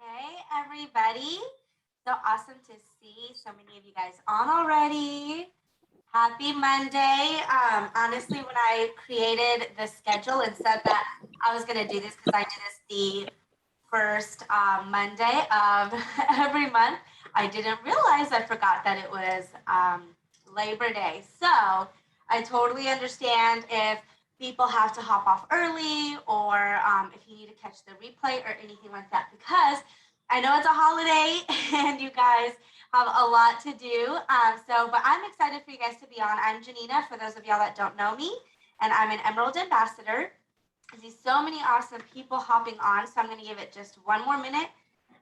Hey, everybody. So awesome to see so many of you guys on already. Happy Monday. Honestly, when I created the schedule and said that I was going to do this because I do this the first Monday of every month, I didn't realize I forgot that it was Labor Day. So I totally understand if people have to hop off early or if you need to catch the replay or anything like that, because I know it's a holiday and you guys have a lot to do. But I'm excited for you guys to be on. I'm Gianina, for those of y'all that don't know me, and I'm an Emerald Ambassador. I see so many awesome people hopping on, so I'm going to give it just one more minute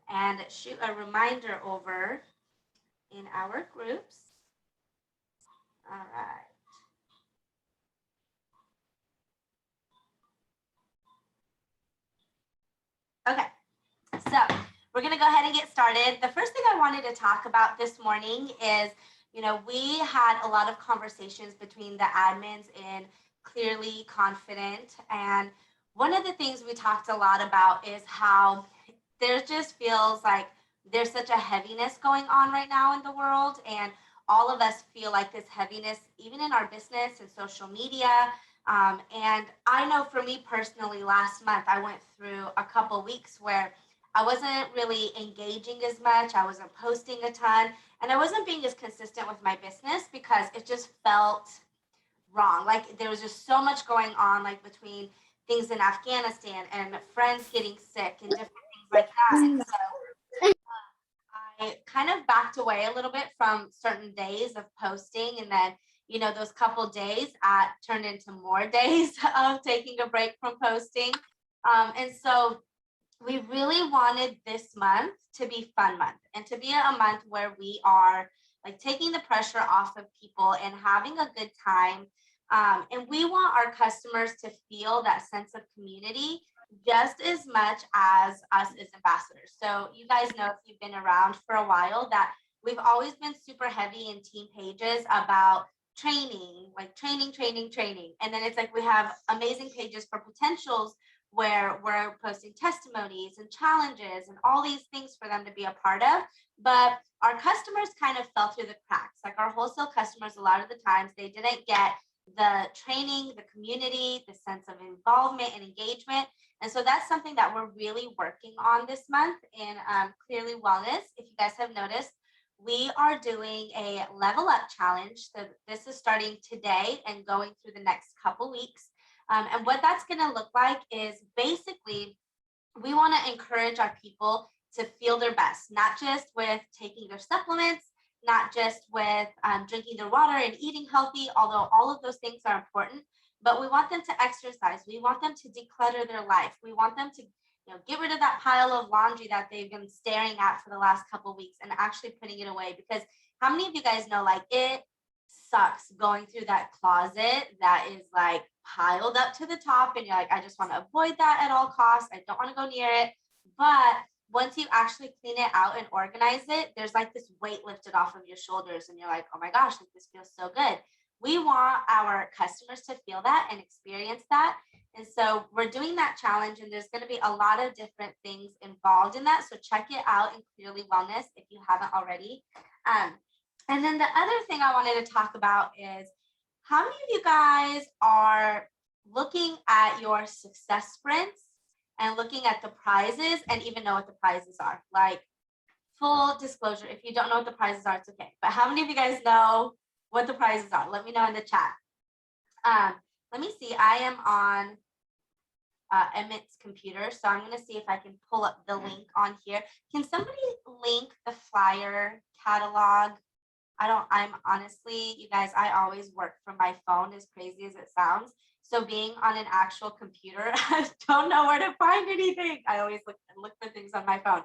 and shoot a reminder over in our groups. All right. Okay, so we're going to go ahead and get started. The first thing I wanted to talk about this morning is, we had a lot of conversations between the admins in Clearly Confident. And one of the things we talked a lot about is how there just feels like there's such a heaviness going on right now in the world. And all of us feel like this heaviness, even in our business and social media. And I know for me personally, last month, I went through a couple weeks where I wasn't really engaging as much. I wasn't posting a ton, and I wasn't being as consistent with my business because it just felt wrong. Like there was just so much going on, like between things in Afghanistan and friends getting sick and different things like that. And so I kind of backed away a little bit from certain days of posting, and then those couple days turned into more days of taking a break from posting. And so we really wanted this month to be fun month and to be a month where we are like taking the pressure off of people and having a good time. And we want our customers to feel that sense of community just as much as us as ambassadors. So you guys know, if you've been around for a while, that we've always been super heavy in team pages about training, like training. And then it's like we have amazing pages for potentials where we're posting testimonies and challenges and all these things for them to be a part of. But our customers kind of fell through the cracks. Like our wholesale customers, a lot of the times they didn't get the training, the community, the sense of involvement and engagement. And so that's something that we're really working on this month in Clearly Wellness. If you guys have noticed, we are doing a level up challenge. So this is starting today and going through the next couple weeks. And what that's going to look like is basically we want to encourage our people to feel their best, not just with taking their supplements, not just with drinking their water and eating healthy, although all of those things are important, but we want them to exercise. We want them to declutter their life. We want them to get rid of that pile of laundry that they've been staring at for the last couple of weeks and actually putting it away. Because how many of you guys know, like, it sucks going through that closet that is like piled up to the top and you're like, I just want to avoid that at all costs. I don't want to go near it. But once you actually clean it out and organize it, there's like this weight lifted off of your shoulders and you're like, oh my gosh, like this feels so good. We want our customers to feel that and experience that. And so we're doing that challenge, and there's going to be a lot of different things involved in that. So check it out in Clearly Wellness if you haven't already. And then the other thing I wanted to talk about is how many of you guys are looking at your success sprints and looking at the prizes and even know what the prizes are? Like, full disclosure, if you don't know what the prizes are, it's okay. But how many of you guys know what the prizes are? Let me know in the chat. Let me see. I am on Emmett's computer, so I'm going to see if I can pull up the link on here. Can somebody link the flyer catalog? I'm honestly, you guys, I always work from my phone, as crazy as it sounds. So being on an actual computer, I don't know where to find anything. I always look for things on my phone.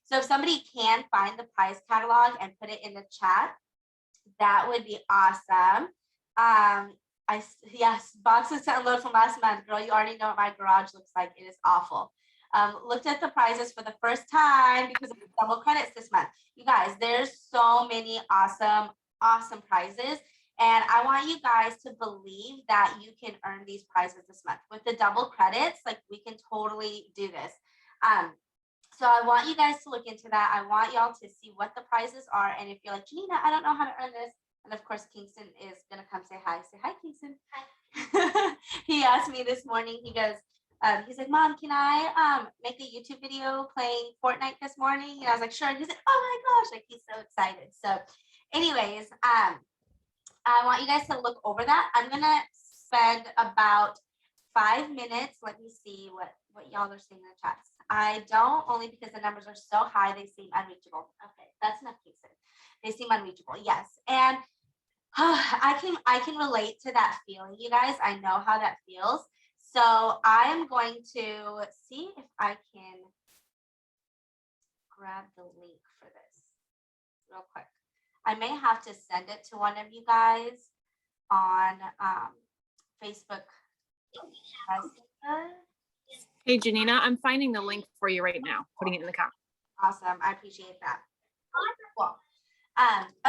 So if somebody can find the prize catalog and put it in the chat, that would be awesome. Yes, boxes to unload from last month. Girl, you already know what my garage looks like. It is awful. Looked at the prizes for the first time because of the double credits this month. You guys, there's so many awesome prizes. And I want you guys to believe that you can earn these prizes this month. With the double credits, like we can totally do this. So I want you guys to look into that. I want y'all to see what the prizes are. And if you're like, Gianina, I don't know how to earn this. And of course, Kingston is going to come say hi. Say hi, Kingston. Hi. He asked me this morning, he goes, he's like, Mom, can I make a YouTube video playing Fortnite this morning? And I was like, sure. And he's like, oh my gosh, like he's so excited. So anyways, I want you guys to look over that. I'm going to spend about 5 minutes. Let me see what y'all are saying in the chats. I don't, only because the numbers are so high, they seem unreachable. Okay, that's enough, Kingston. They seem unreachable, yes. And I can relate to that feeling, you guys. I know how that feels. So I am going to see if I can grab the link for this real quick. I may have to send it to one of you guys on Facebook. Hey, Gianina, I'm finding the link for you right now, putting it in the comments. Awesome. I appreciate that. Cool.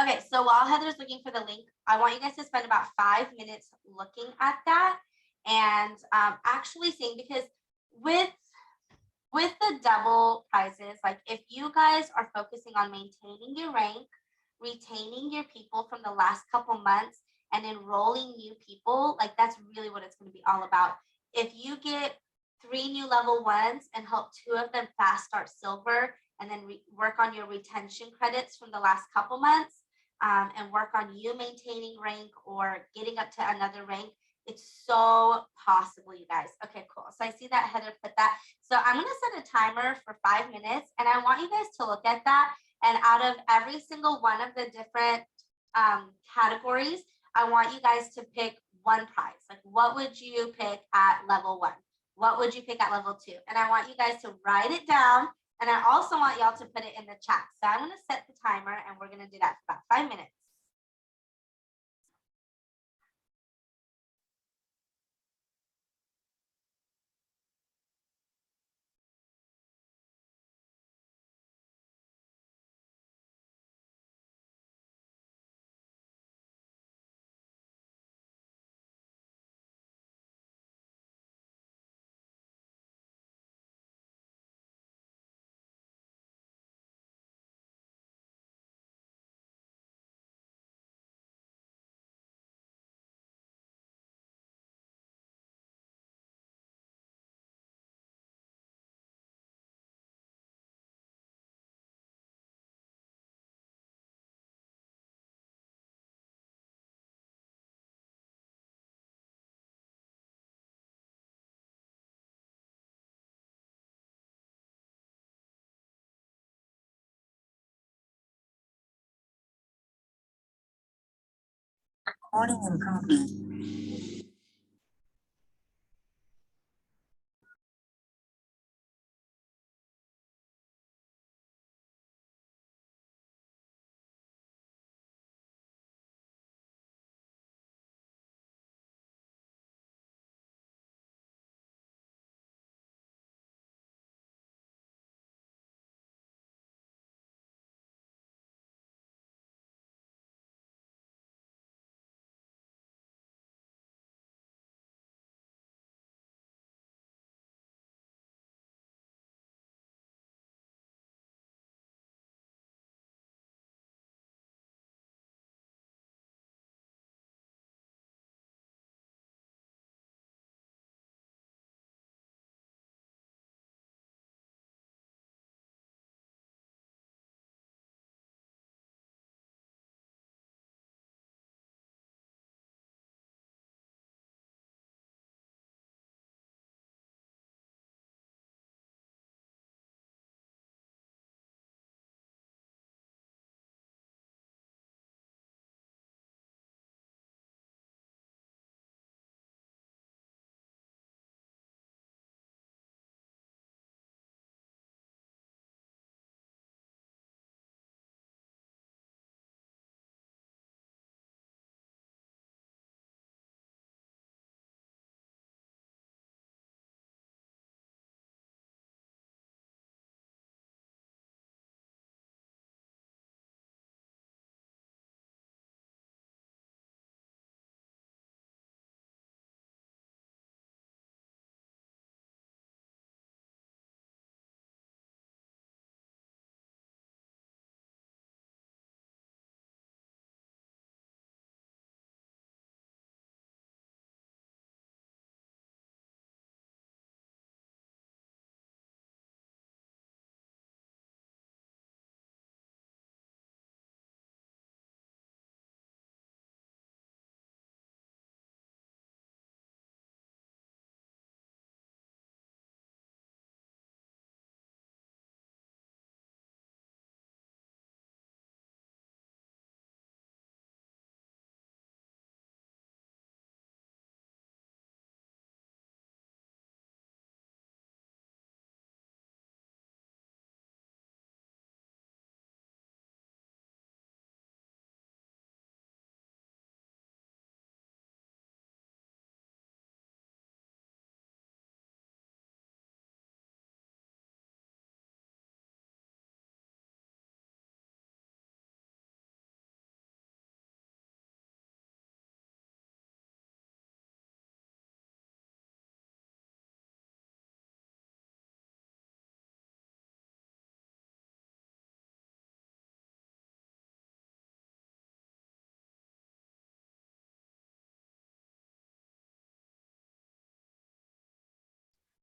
Okay, so while Heather's looking for the link, I want you guys to spend about 5 minutes looking at that and actually seeing, because with the double prizes, like if you guys are focusing on maintaining your rank, retaining your people from the last couple months, and enrolling new people, like that's really what it's going to be all about. If you get 3 new level 1s and help 2 of them fast start silver, and then work on your retention credits from the last couple months, and work on you maintaining rank or getting up to another rank, it's so possible, you guys. Okay, cool. So I see that Heather put that. So I'm going to set a timer for 5 minutes, and I want you guys to look at that. And out of every single one of the different categories, I want you guys to pick one prize. Like, what would you pick at level 1? What would you pick at level 2? And I want you guys to write it down. And I also want y'all to put it in the chat. So I'm going to set the timer, and we're going to do that for about 5 minutes. Recording in progress.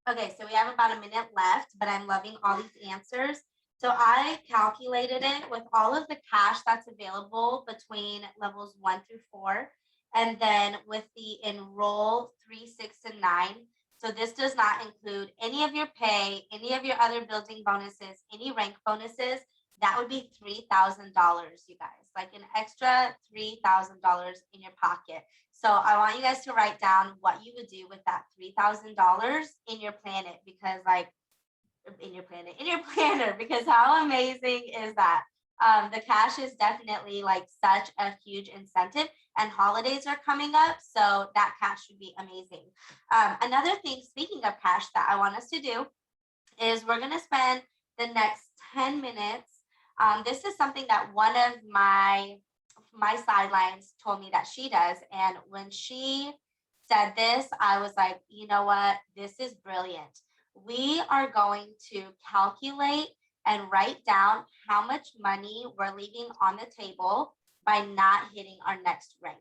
Okay, so we have about a minute left, but I'm loving all these answers. So I calculated it with all of the cash that's available between levels 1 through 4, and then with the enroll 3, 6, and 9. So this does not include any of your pay, any of your other building bonuses, any rank bonuses. That would be $3,000, you guys, like an extra $3,000 in your pocket. So I want you guys to write down what you would do with that $3,000 in your planet, because like in your planner, because how amazing is that? The cash is definitely like such a huge incentive, and holidays are coming up, so that cash would be amazing. Another thing, speaking of cash, that I want us to do is we're going to spend the next 10 minutes. This is something that one of my sidelines told me that she does. And when she said this, I was like, you know what? This is brilliant. We are going to calculate and write down how much money we're leaving on the table by not hitting our next rank.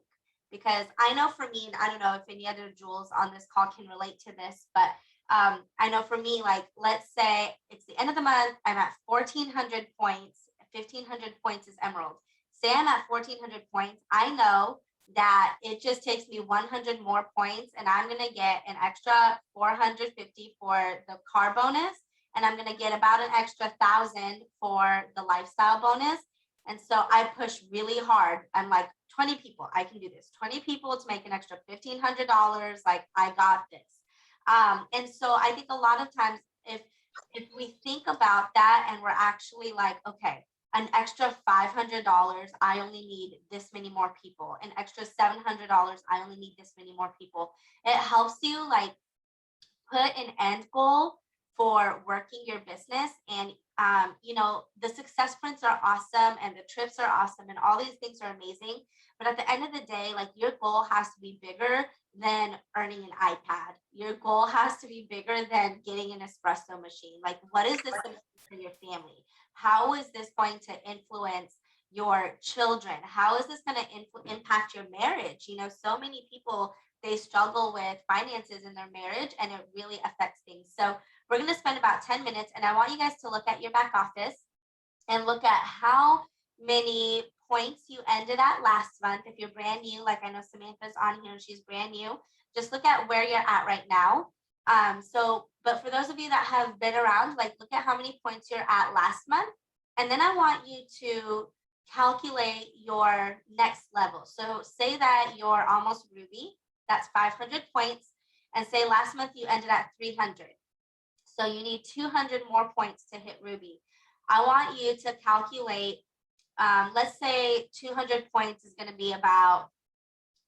Because I know for me, and I don't know if any other jewels on this call can relate to this, but I know for me, like, let's say it's the end of the month, I'm at 1,400 points, 1,500 points is emerald. Say I'm at 1,400 points, I know that it just takes me 100 more points, and I'm going to get an extra 450 for the car bonus, and I'm going to get about an extra 1,000 for the lifestyle bonus. And so I push really hard. I'm like, 20 people, I can do this. 20 people to make an extra $1,500. Like, I got this. And so I think a lot of times, if we think about that and we're actually like, okay, an extra $500, I only need this many more people. An extra $700, I only need this many more people. It helps you like put an end goal for working your business. And you know, the success prints are awesome and the trips are awesome and all these things are amazing, but at the end of the day, like, your goal has to be bigger than earning an iPad. Your goal has to be bigger than getting an espresso machine. Like, what is this for your family? How is this going to influence your children? How is this going to impact your marriage? You know, so many people, they struggle with finances in their marriage, and it really affects things. So we're going to spend about 10 minutes, and I want you guys to look at your back office and look at how many points you ended at last month. If you're brand new, like I know Samantha's on here and she's brand new, just look at where you're at right now. But for those of you that have been around, like, look at how many points you're at last month. And then I want you to calculate your next level. So say that you're almost Ruby, that's 500 points. And say last month you ended at 300. So you need 200 more points to hit Ruby. I want you to calculate, let's say 200 points is going to be about,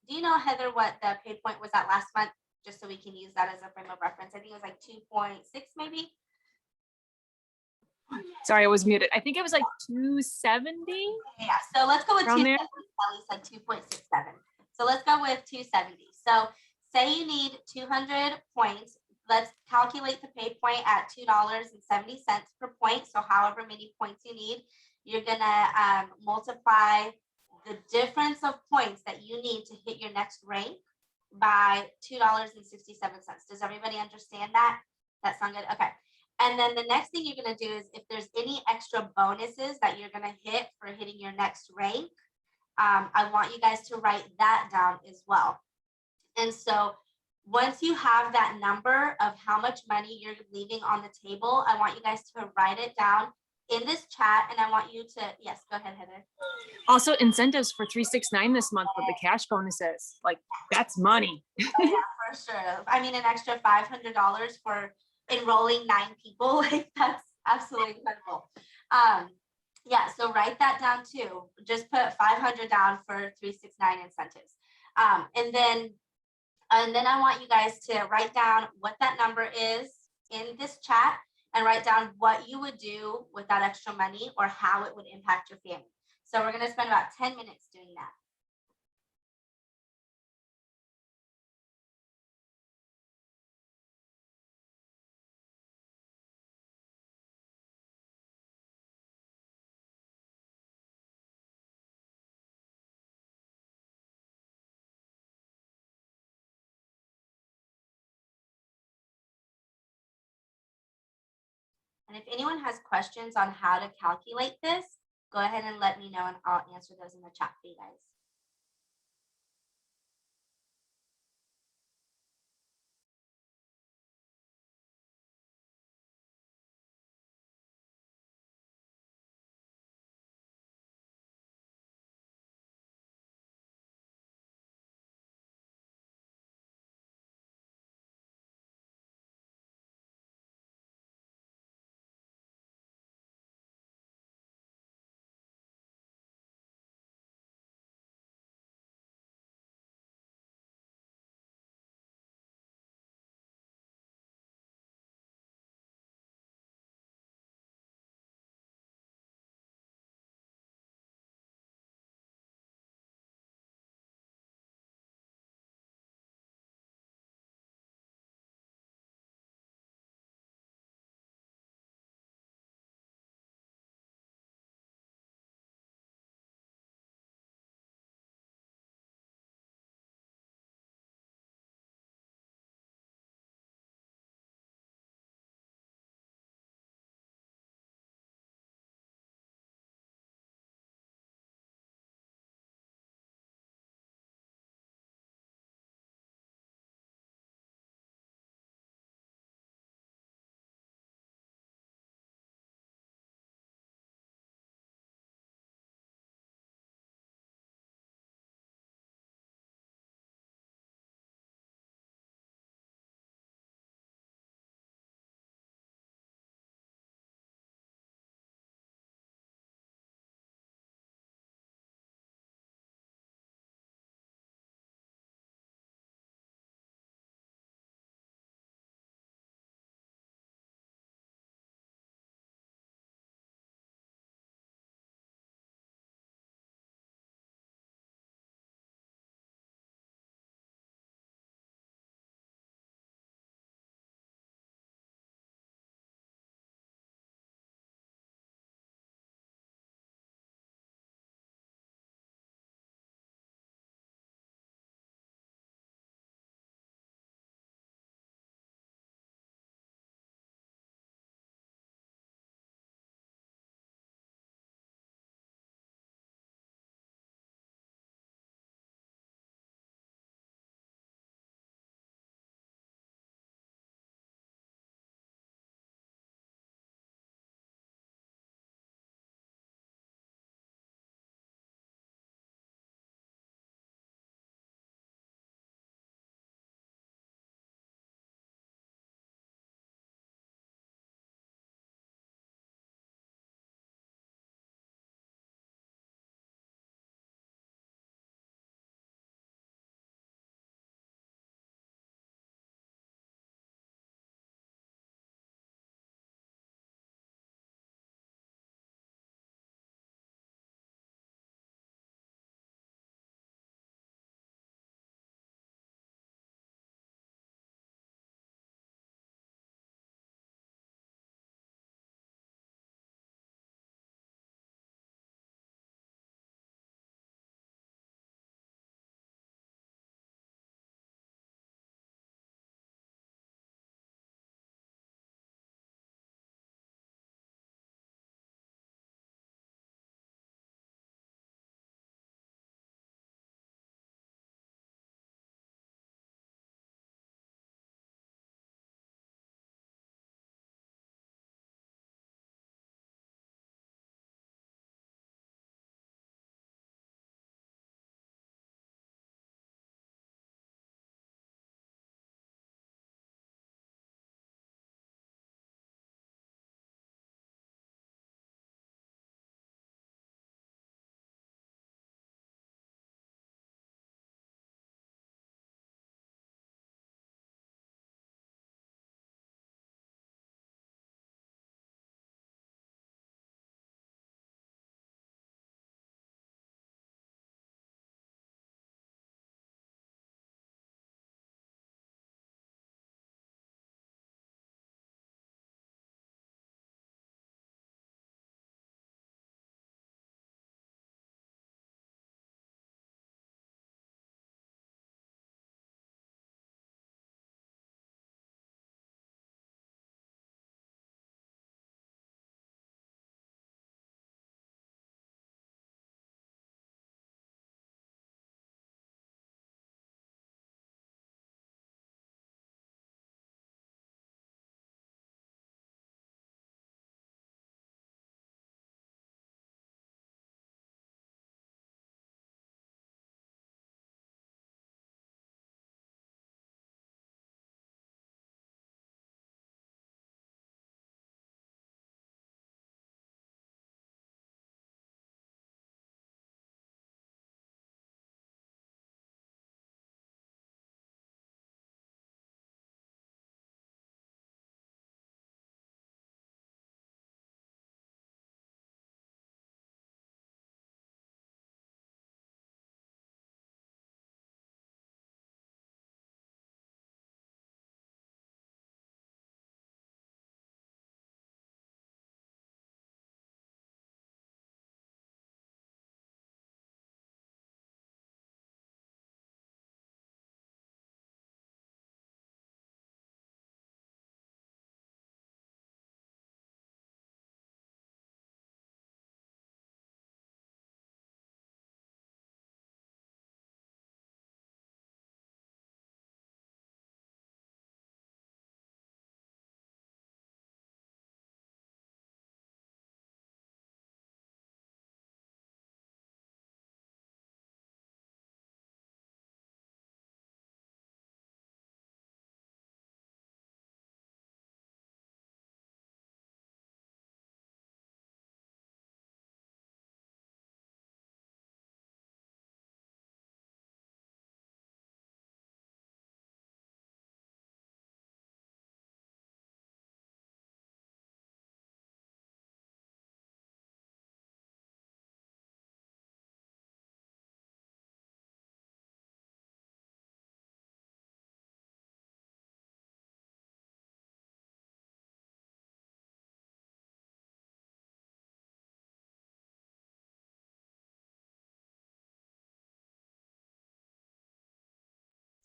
do you know, Heather, what the pay point was at last month? Just so we can use that as a frame of reference. I think it was like 2.6 maybe. Sorry, I was muted. I think it was like 270. Yeah, so let's go with Around 270. there? Said 2.67. So let's go with 270. So say you need 200 points. Let's calculate the pay point at $2.70 per point. So however many points you need, you're gonna multiply the difference of points that you need to hit your next rank by $2.67. Does everybody understand that? That sound good? Okay. And then the next thing you're going to do is, if there's any extra bonuses that you're going to hit for hitting your next rank, I want you guys to write that down as well. And so once you have that number of how much money you're leaving on the table, I want you guys to write it down in this chat. And I want you to, yes, go ahead, Heather. Also, incentives for 369 this month with the cash bonuses. Like, that's money. Oh, yeah, for sure. I mean, an extra $500 for enrolling 9 people, like, that's absolutely incredible. Yeah, so write that down too. Just put 500 down for 369 incentives. And then I want you guys to write down what that number is in this chat, and write down what you would do with that extra money or how it would impact your family. So we're going to spend about 10 minutes doing that. And if anyone has questions on how to calculate this, go ahead and let me know and I'll answer those in the chat for you guys.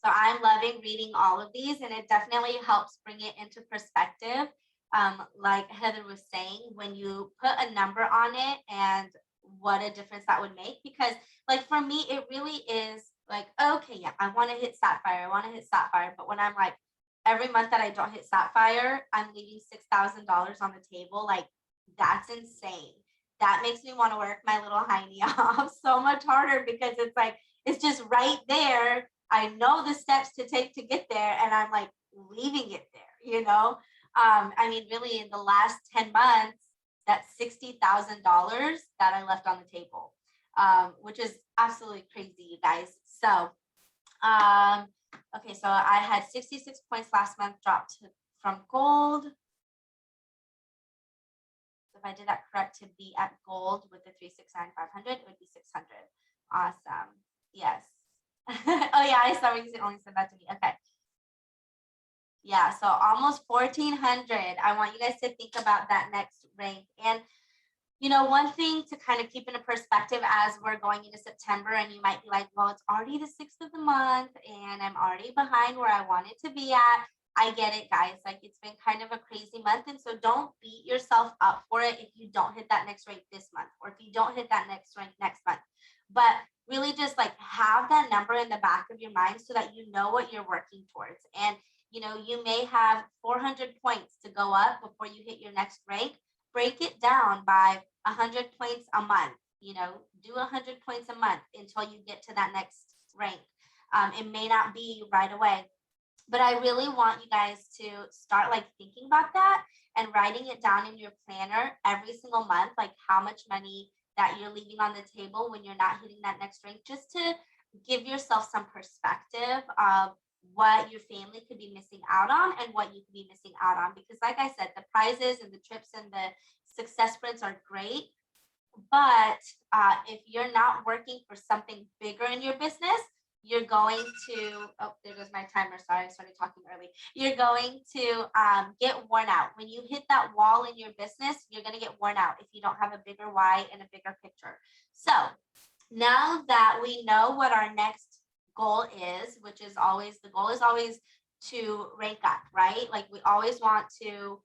So I'm loving reading all of these, and it definitely helps bring it into perspective. Like Heather was saying, when you put a number on it and what a difference that would make, because like for me, it really is like, okay, yeah, I want to hit Sapphire. I want to hit Sapphire. But when I'm like, every month that I don't hit Sapphire, I'm leaving $6,000 on the table. Like, that's insane. That makes me want to work my little hiney off so much harder, because it's like, it's just right there. I know the steps to take to get there, and I'm like leaving it there, you know? I mean, really, in the last 10 months, that's $60,000 that I left on the table, which is absolutely crazy, you guys. So, okay, so I had 66 points last month, dropped from gold. So if I did that correct, to be at gold with the 369,500, it would be 600. Awesome. Yes. Oh yeah, I saw you only said that to me. Okay. Yeah, so almost 1,400. I want you guys to think about that next rank. And you know, one thing to kind of keep in a perspective as we're going into September, and you might be like, well, it's already the 6th of the month and I'm already behind where I wanted to be at. I get it, guys. Like, it's been kind of a crazy month. And so don't beat yourself up for it if you don't hit that next rank this month, or if you don't hit that next rank next month. But really just like have that number in the back of your mind so that you know what you're working towards. And, you know, you may have 400 points to go up before you hit your next rank. Break it down by 100 points a month, you know, do 100 points a month until you get to that next rank. It may not be right away, but I really want you guys to start like thinking about that and writing it down in your planner every single month, like how much money that you're leaving on the table when you're not hitting that next rank, just to give yourself some perspective of what your family could be missing out on and what you could be missing out on. Because like I said, the prizes and the trips and the success sprints are great, but if you're not working for something bigger in your business, you're going to, oh, there goes my timer. Sorry, I started talking early. You're going to get worn out. When you hit that wall in your business, you're going to get worn out if you don't have a bigger why and a bigger picture. So now that we know what our next goal is, which is always, the goal is always to rank up, right? Like we always want to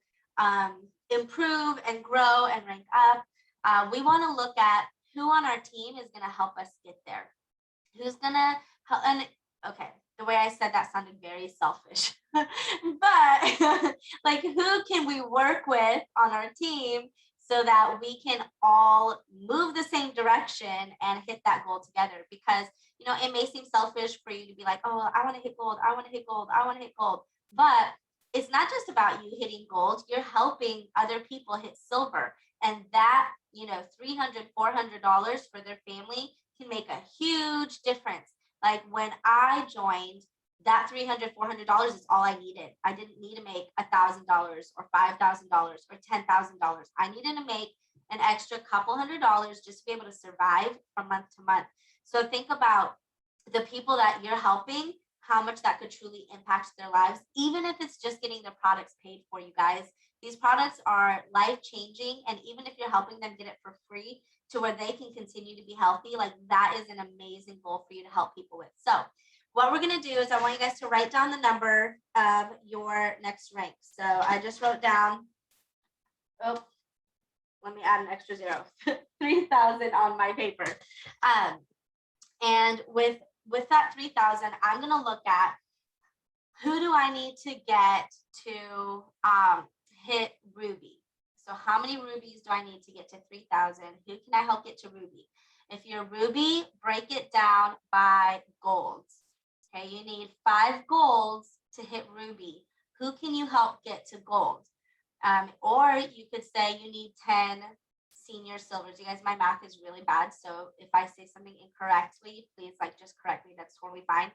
improve and grow and rank up. We want to look at who on our team is going to help us get there. Who's going to help? And okay, the way I said that sounded very selfish, but like, who can we work with on our team so that we can all move the same direction and hit that goal together? Because, you know, it may seem selfish for you to be like, oh, I want to hit gold. I want to hit gold. I want to hit gold. But it's not just about you hitting gold. You're helping other people hit silver. And that, you know, $300, $400 for their family can make a huge difference. Like when I joined, that $300, $400 is all I needed. I didn't need to make $1,000 or $5,000 or $10,000. I needed to make an extra couple $100 just to be able to survive from month to month. So think about the people that you're helping, how much that could truly impact their lives, even if it's just getting their products paid for, you guys. These products are life-changing, and even if you're helping them get it for free to where they can continue to be healthy, like that is an amazing goal for you to help people with. So what we're going to do is I want you guys to write down the number of your next rank. So I just wrote down, oh, let me add an extra zero, 3,000 on my paper. And with that 3,000, I'm going to look at who do I need to get to hit Ruby. So how many rubies do I need to get to 3,000? Who can I help get to Ruby? If you're Ruby, break it down by golds. Okay, you need 5 golds to hit Ruby. Who can you help get to gold? Or you could say you need 10 senior silvers. You guys, my math is really bad. So if I say something incorrectly, please like just correct me. That's totally fine.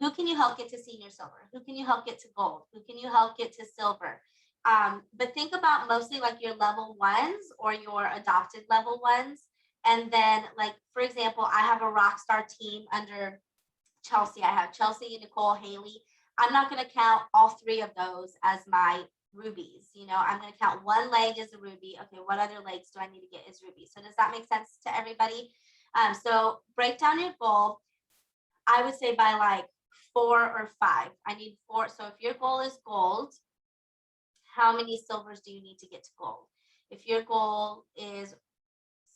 Who can you help get to senior silver? Who can you help get to gold? Who can you help get to silver? But think about mostly like your level 1s or your adopted level 1s. And then like, for example, I have a rock star team under Chelsea. I have Chelsea, Nicole, Haley. I'm not going to count all 3 of those as my rubies. You know, I'm going to count 1 leg as a ruby. Okay, what other legs do I need to get as rubies? So does that make sense to everybody? So break down your goal. I would say by like 4 or 5. I need 4. So if your goal is gold, how many silvers do you need to get to gold? If your goal is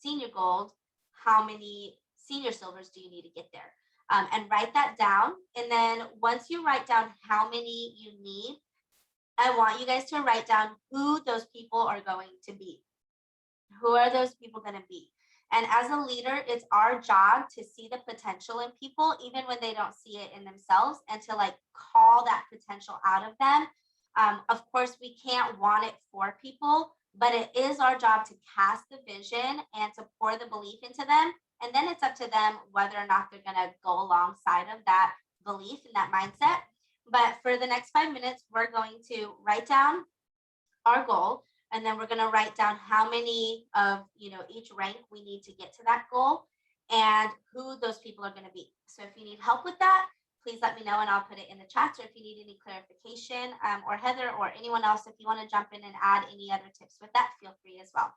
senior gold, how many senior silvers do you need to get there? And write that down. And then once you write down how many you need, I want you guys to write down who those people are going to be. Who are those people going to be? And as a leader, it's our job to see the potential in people, even when they don't see it in themselves, and to like call that potential out of them. Of course, we can't want it for people, but it is our job to cast the vision and to pour the belief into them. And then it's up to them whether or not they're going to go alongside of that belief and that mindset. But for the next 5 minutes, we're going to write down our goal, and then we're going to write down how many of each rank we need to get to that goal and who those people are going to be. So if you need help with that, please let me know and I'll put it in the chat. Or if you need any clarification, or Heather or anyone else, if you want to jump in and add any other tips with that, feel free as well.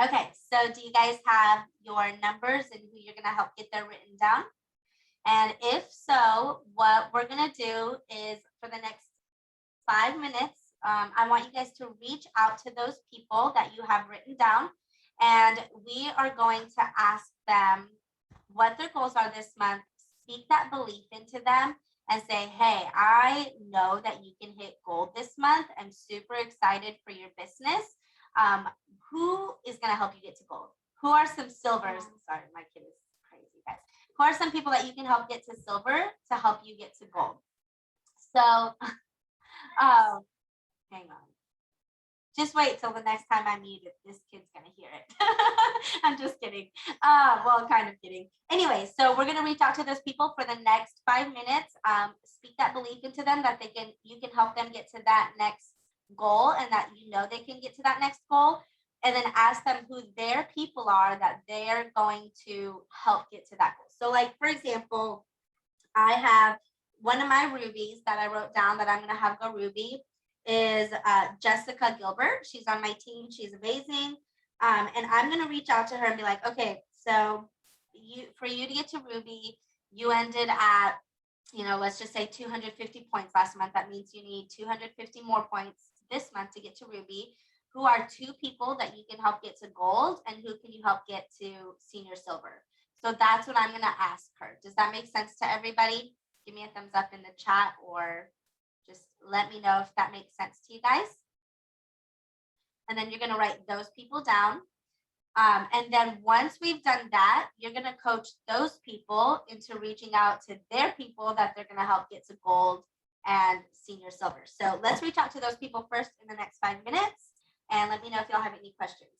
Okay, so do you guys have your numbers and who you're going to help get there written down? And if so, what we're going to do is for the next 5 minutes, I want you guys to reach out to those people that you have written down, and we are going to ask them what their goals are this month, speak that belief into them, and say, hey, I know that you can hit gold this month. I'm super excited for your business. Who is going to help you get to gold? Who are some silvers? Sorry, my kid is crazy, guys. Who are some people that you can help get to silver to help you get to gold? So, hang on. Just wait till the next time I mute it. This kid's gonna hear it. I'm just kidding. Well, kind of kidding. Anyway, so we're gonna reach out to those people for the next 5 minutes. Speak that belief into them that you can help them get to that next goal, and that you know they can get to that next goal. And then ask them who their people are that they're going to help get to that goal. So, like for example, I have one of my rubies that I wrote down that I'm gonna have go Ruby is Jessica Gilbert. She's on my team. She's amazing. And I'm gonna reach out to her and be like, okay, so for you to get to Ruby, you ended at, let's just say 250 points last month. That means you need 250 more points this month to get to Ruby. Who are two people that you can help get to gold, and who can you help get to senior silver? So that's what I'm gonna ask her. Does that make sense to everybody? Give me a thumbs up in the chat, or just let me know if that makes sense to you guys. And then you're gonna write those people down. And then once we've done that, you're gonna coach those people into reaching out to their people that they're gonna help get to gold and senior silver. So let's reach out to those people first in the next 5 minutes, and let me know if y'all have any questions.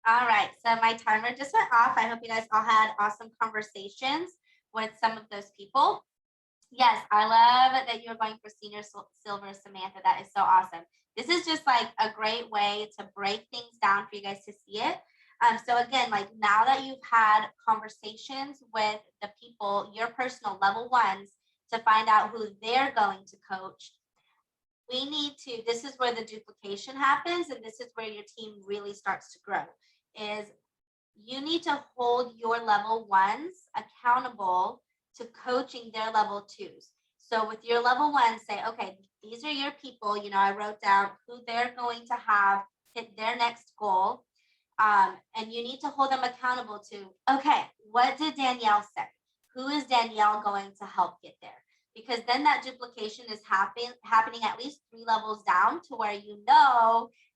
All right, so my timer just went off. I hope you guys all had awesome conversations with some of those people. Yes, I love that you're going for senior silver, Samantha. That is so awesome. This is just like a great way to break things down for you guys to see it. So again, like now that you've had conversations with the people, your personal level ones, to find out who they're going to coach, we need to, this is where the duplication happens, and this is where your team really starts to grow, is you need to hold your level ones accountable to coaching their level twos. So with your level ones, say, okay, these are your people. I wrote down who they're going to have hit their next goal. And you need to hold them accountable to, okay, what did Danielle say? Who is Danielle going to help get there? Because then that duplication is happening at least 3 levels down, to where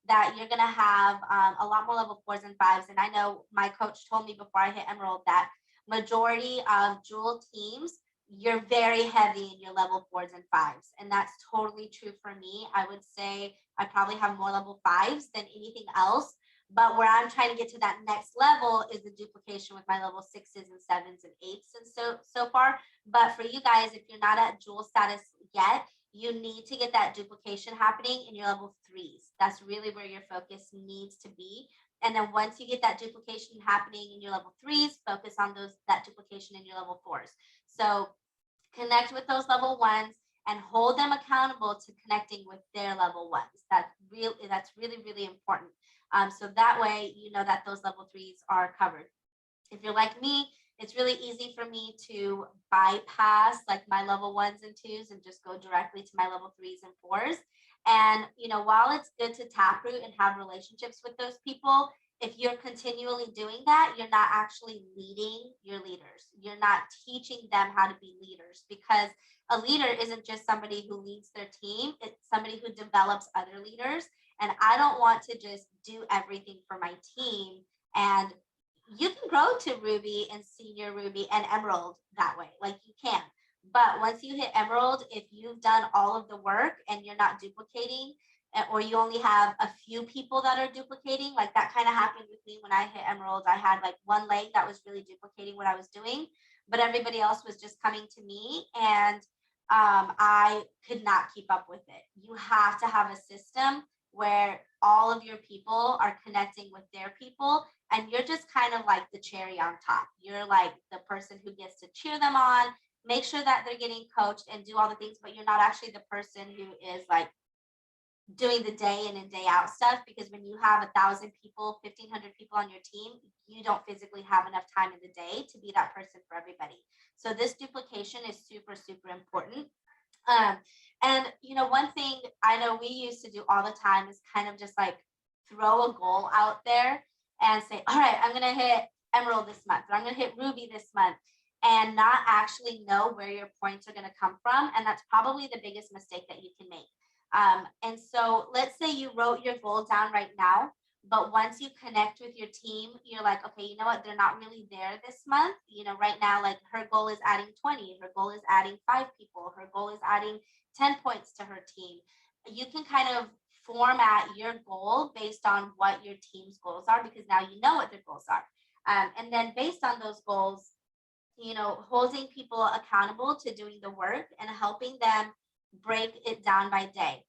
that you're going to have a lot more level 4s and 5s. And I know my coach told me before I hit Emerald that majority of Jewel teams, you're very heavy in your level 4s and 5s. And that's totally true for me. I would say I probably have more level 5s than anything else. But where I'm trying to get to that next level is the duplication with my level 6s and 7s and 8s and so far. But for you guys, if you're not at Jewel status yet, you need to get that duplication happening in your level 3s. That's really where your focus needs to be. And then once you get that duplication happening in your level 3s, focus on that duplication in your level 4s. So connect with those level 1s and hold them accountable to connecting with their level 1s. That's really, really important. So that way, that those level 3s are covered. If you're like me, it's really easy for me to bypass like my level 1s and 2s and just go directly to my level 3s and 4s. And, while it's good to taproot and have relationships with those people, if you're continually doing that, you're not actually leading your leaders. You're not teaching them how to be leaders, because a leader isn't just somebody who leads their team. It's somebody who develops other leaders. And I don't want to just do everything for my team. And you can grow to Ruby and Senior Ruby and Emerald that way. Like you can. But once you hit Emerald, if you've done all of the work and you're not duplicating, or you only have a few people that are duplicating, like that kind of happened with me when I hit Emerald. I had like one leg that was really duplicating what I was doing, but everybody else was just coming to me, and I could not keep up with it. You have to have a system where all of your people are connecting with their people, and you're just kind of like the cherry on top. You're like the person who gets to cheer them on, make sure that they're getting coached and do all the things, but you're not actually the person who is like doing the day in and day out stuff. Because when you have 1,000 people, 1,500 people on your team, you don't physically have enough time in the day to be that person for everybody. So this duplication is super, super important. And one thing I know we used to do all the time is kind of just like throw a goal out there and say, all right, I'm going to hit Emerald this month, or I'm going to hit Ruby this month, and not actually know where your points are going to come from. And that's probably the biggest mistake that you can make. And so let's say you wrote your goal down right now, but once you connect with your team, you're like, okay, you know what? They're not really there this month. Right now, like her goal is adding 20, her goal is adding 5 people, her goal is adding 10 points to her team. You can kind of format your goal based on what your team's goals are, because now you know what their goals are. And then based on those goals, holding people accountable to doing the work and helping them break it down by day.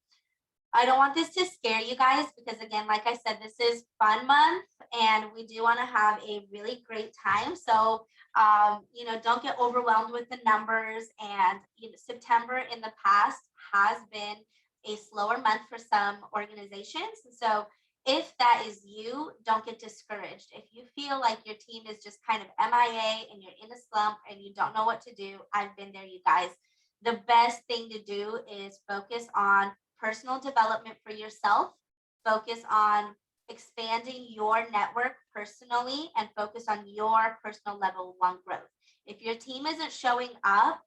I don't want this to scare you guys, because again, like I said, this is fun month and we do want to have a really great time. So, don't get overwhelmed with the numbers. And September in the past has been a slower month for some organizations. So if that is you, don't get discouraged. If you feel like your team is just kind of MIA and you're in a slump and you don't know what to do, I've been there, you guys. The best thing to do is focus on personal development for yourself, focus on expanding your network personally, and focus on your personal level 1 growth. If your team isn't showing up,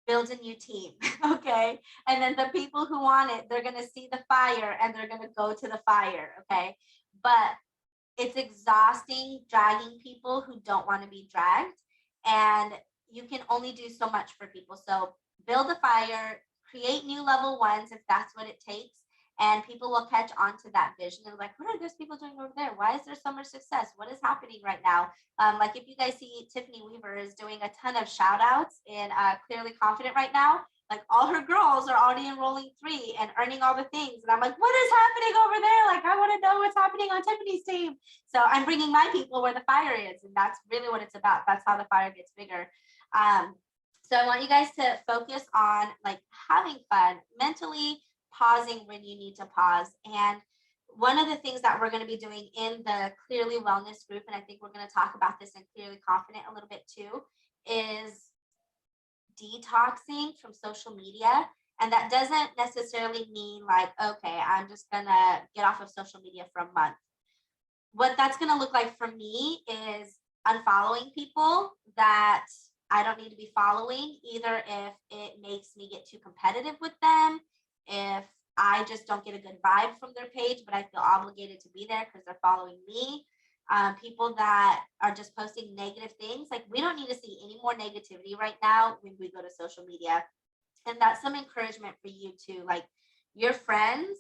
build a new team, okay? And then the people who want it, they're going to see the fire and they're going to go to the fire, okay? But it's exhausting dragging people who don't want to be dragged, and you can only do so much for people. So build a fire, create new level 1s if that's what it takes, and people will catch on to that vision and like, what are those people doing over there? Why is there so much success? What is happening right now? Like if you guys see Tiffany Weaver is doing a ton of shout outs in Clearly Confident right now, like all her girls are already enrolling 3 and earning all the things. And I'm like, what is happening over there? Like, I want to know what's happening on Tiffany's team. So I'm bringing my people where the fire is. And that's really what it's about. That's how the fire gets bigger. So I want you guys to focus on like having fun, mentally pausing when you need to pause. And one of the things that we're going to be doing in the Clearly Wellness group, and I think we're going to talk about this in Clearly Confident a little bit too, is detoxing from social media. And that doesn't necessarily mean like, okay, I'm just going to get off of social media for a month. What that's going to look like for me is unfollowing people that I don't need to be following, either if it makes me get too competitive with them, if I just don't get a good vibe from their page, but I feel obligated to be there because they're following me. People that are just posting negative things, like we don't need to see any more negativity right now when we go to social media. And that's some encouragement for you too. Like your friends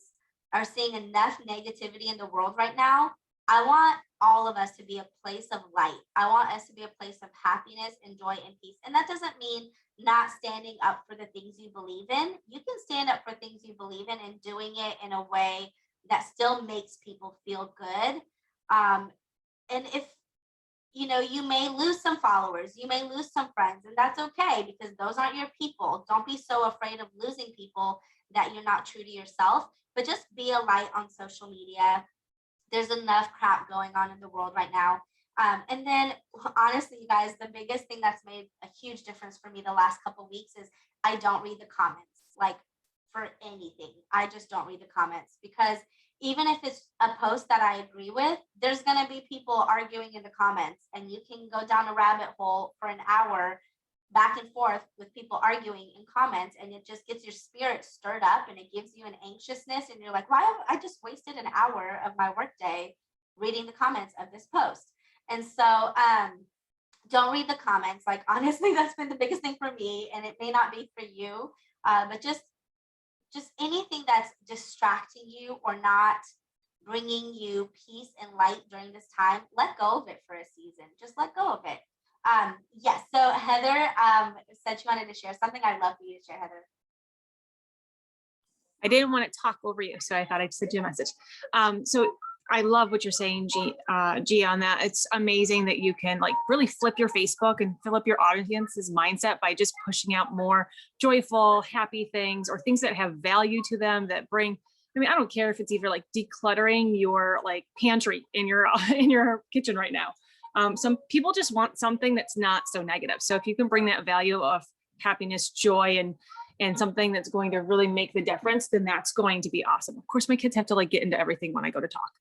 are seeing enough negativity in the world right now. I want all of us to be a place of light. I want us to be a place of happiness and joy and peace. And that doesn't mean not standing up for the things you believe in. You can stand up for things you believe in and doing it in a way that still makes people feel good. And if you may lose some followers, you may lose some friends, and that's okay because those aren't your people. Don't be so afraid of losing people that you're not true to yourself, but just be a light on social media. There's enough crap going on in the world right now. And then honestly, you guys, the biggest thing that's made a huge difference for me the last couple of weeks is I don't read the comments, like for anything. I just don't read the comments because even if it's a post that I agree with, there's going to be people arguing in the comments and you can go down a rabbit hole for an hour back and forth with people arguing in comments, and it just gets your spirit stirred up and it gives you an anxiousness and you're like, why have I just wasted an hour of my workday reading the comments of this post? And so don't read the comments. Like honestly, that's been the biggest thing for me, and it may not be for you, but just anything that's distracting you or not bringing you peace and light during this time, let go of it for a season. Just let go of it. Yes. So Heather said she wanted to share something. I'd love for you to share, Heather. I didn't want to talk over you, so I thought I'd send you a message. So I love what you're saying, G, on that. It's amazing that you can like really flip your Facebook and fill up your audience's mindset by just pushing out more joyful, happy things or things that have value to them that bring. I mean, I don't care if it's either like decluttering your like pantry in your kitchen right now. Some people just want something that's not so negative. So if you can bring that value of happiness, joy, and something that's going to really make the difference, then that's going to be awesome. Of course, my kids have to like get into everything when I go to talk.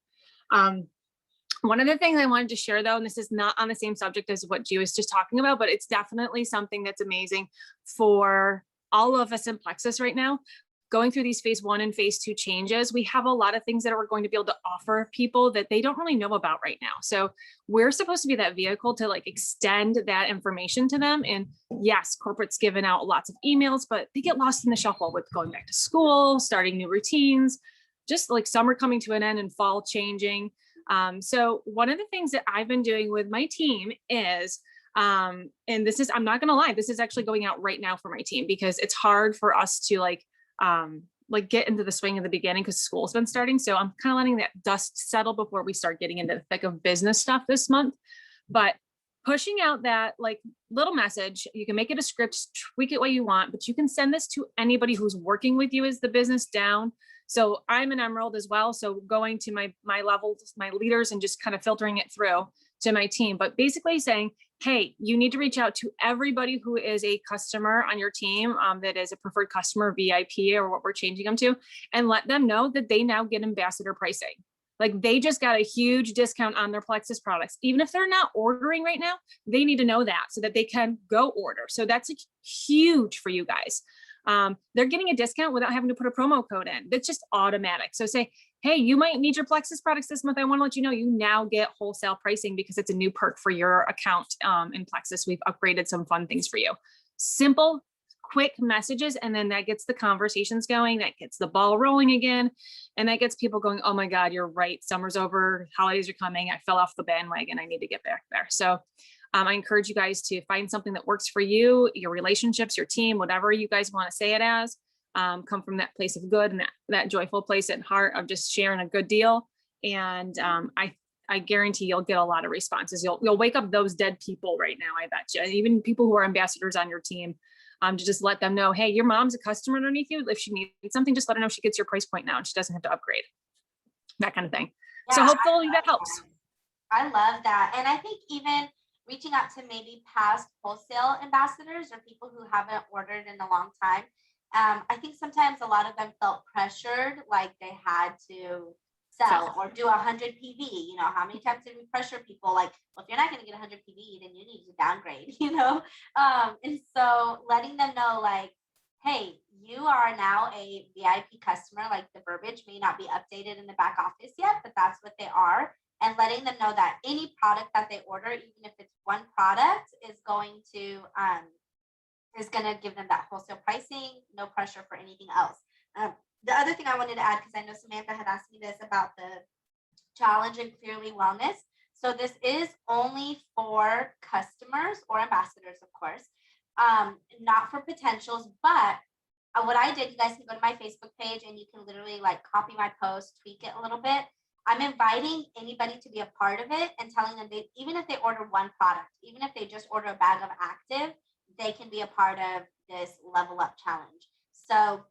One of the things I wanted to share though, and this is not on the same subject as what G was just talking about, but it's definitely something that's amazing for all of us in Plexus right now. Going through these phase 1 and phase 2 changes, we have a lot of things that we're going to be able to offer people that they don't really know about right now. So we're supposed to be that vehicle to like extend that information to them. And yes, corporate's given out lots of emails, but they get lost in the shuffle with going back to school, starting new routines, just like summer coming to an end and fall changing. So one of the things that I've been doing with my team is, and this is, I'm not going to lie, this is actually going out right now for my team because it's hard for us to like get into the swing of the beginning because school's been starting. So I'm kind of letting that dust settle before we start getting into the thick of business stuff this month. But pushing out that like little message, you can make it a script, tweak it what you want, but you can send this to anybody who's working with you as the business down. So I'm an Emerald as well. So going to my levels, my leaders, and just kind of filtering it through to my team, but basically saying, hey, you need to reach out to everybody who is a customer on your team that is a preferred customer, VIP, or what we're changing them to, and let them know that they now get ambassador pricing. Like they just got a huge discount on their Plexus products. Even if they're not ordering right now, they need to know that so that they can go order. So that's huge for you guys. They're getting a discount without having to put a promo code in. That's just automatic. So say, hey, you might need your Plexus products this month. I want to let you know you now get wholesale pricing because it's a new perk for your account in Plexus. We've upgraded some fun things for you. Simple, quick messages, and then that gets the conversations going, that gets the ball rolling again, and that gets people going, oh my God, you're right, summer's over, holidays are coming, I fell off the bandwagon, I need to get back there. So I encourage you guys to find something that works for you, your relationships, your team, whatever you guys want to say it as. Come from that place of good and that joyful place at heart of just sharing a good deal. And I guarantee you'll get a lot of responses. You'll wake up those dead people right now, I bet you. Even people who are ambassadors on your team, to just let them know, hey, your mom's a customer underneath you. If she needs something, just let her know she gets your price point now and she doesn't have to upgrade. That kind of thing. Yeah, so hopefully that helps. I love that. And I think even reaching out to maybe past wholesale ambassadors or people who haven't ordered in a long time. I think sometimes a lot of them felt pressured, like they had to sell or do 100 PV. You know, how many times did we pressure people? Like, well, if you're not going to get 100 PV, then you need to downgrade, you know? And so letting them know, like, hey, you are now a VIP customer. Like, the verbiage may not be updated in the back office yet, but that's what they are. And letting them know that any product that they order, even if it's one product, is going to give them that wholesale pricing, no pressure for anything else. The other thing I wanted to add, because I know Samantha had asked me this about the challenge and Clearly Wellness. So this is only for customers or ambassadors, of course, not for potentials. But what I did, you guys can go to my Facebook page and you can literally like copy my post, tweak it a little bit. I'm inviting anybody to be a part of it and telling them even if they order one product, even if they just order a bag of active, they can be a part of this level up challenge. So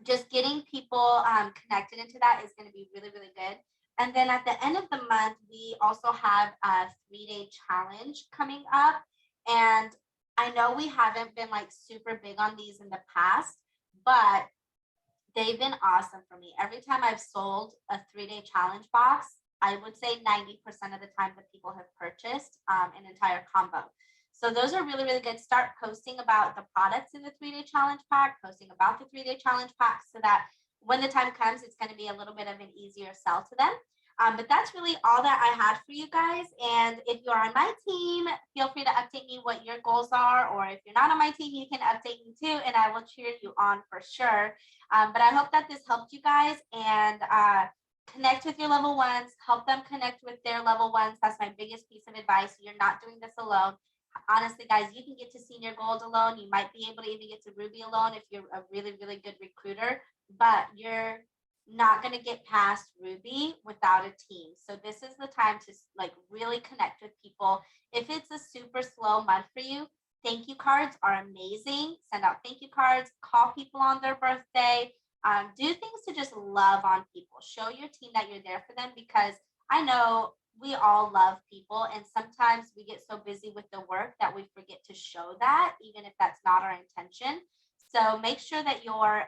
just getting people connected into that is going to be really, really good. And then at the end of the month, we also have a 3-day challenge coming up. And I know we haven't been like super big on these in the past, but they've been awesome for me. Every time I've sold a 3-day challenge box, I would say 90% of the time that people have purchased an entire combo. So those are really, really good. Start posting about the products in the 3-day challenge pack, posting about the 3-day challenge pack so that when the time comes, it's going to be a little bit of an easier sell to them. But that's really all that I had for you guys. And if you're on my team, feel free to update me what your goals are. Or if you're not on my team, you can update me too, and I will cheer you on for sure. But I hope that this helped you guys, and connect with your level ones, help them connect with their level ones. That's my biggest piece of advice. You're not doing this alone. Honestly, guys, you can get to senior gold alone. You might be able to even get to ruby alone if you're a really, really good recruiter, but you're not going to get past ruby without a team. So this is the time to like really connect with people. If it's a super slow month for you, thank you cards are amazing. Send out thank you cards, call people on their birthday, do things to just love on people. Show your team that you're there for them, because I know we all love people, and sometimes we get so busy with the work that we forget to show that, even if that's not our intention. So make sure that you're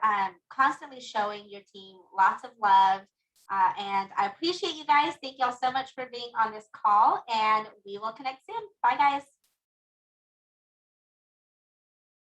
constantly showing your team lots of love. And I appreciate you guys. Thank y'all so much for being on this call, and we will connect soon. Bye, guys.